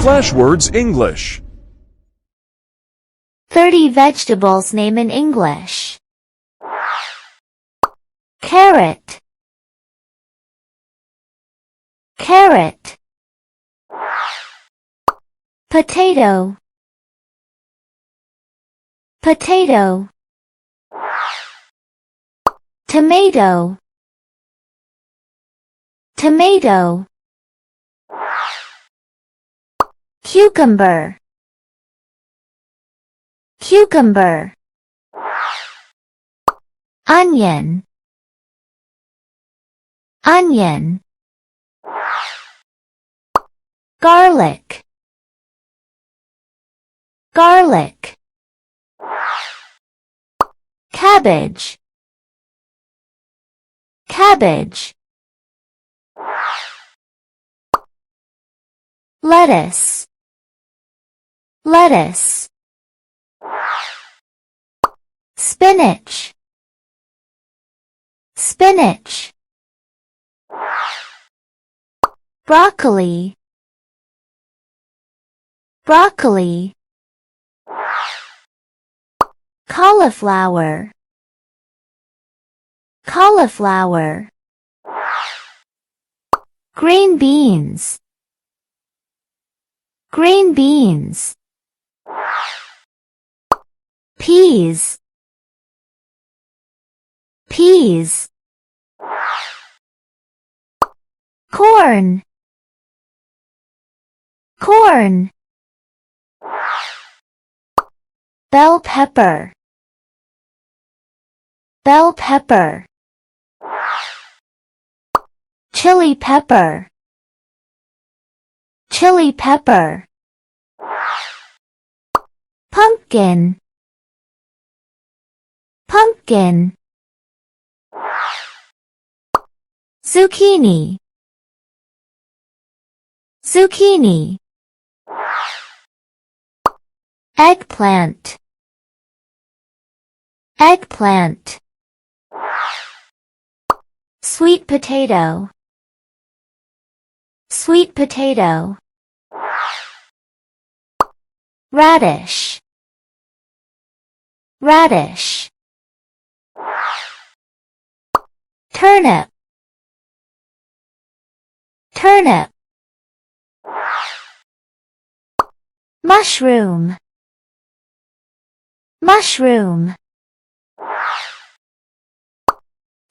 Flashwords English. 30 vegetables name in English. Carrot, carrot. Potato, potato. Tomato, tomato. Cucumber, cucumber. Onion, onion. Garlic, garlic. Cabbage, cabbage. Lettuce, lettuce. Spinach, spinach. Broccoli, broccoli. Cauliflower, cauliflower. Green beans, green beans. Peas, peas. Corn, corn. Bell pepper, bell pepper. Chili pepper, chili pepper. Pumpkin, pumpkin. Zucchini, zucchini. Eggplant, eggplant. Sweet potato, sweet potato. Radish, radish. Turnip, turnip. Mushroom, mushroom.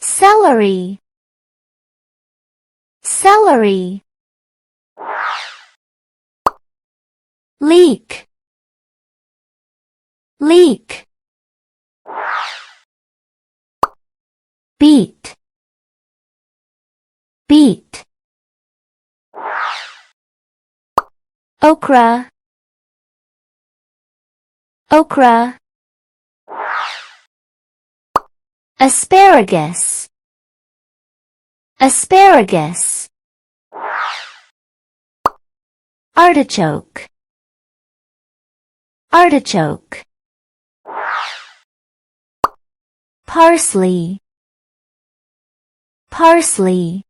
Celery, celery. Leek, leek. Beet, beet. Okra, okra. Asparagus, asparagus. Artichoke, artichoke. Parsley, parsley.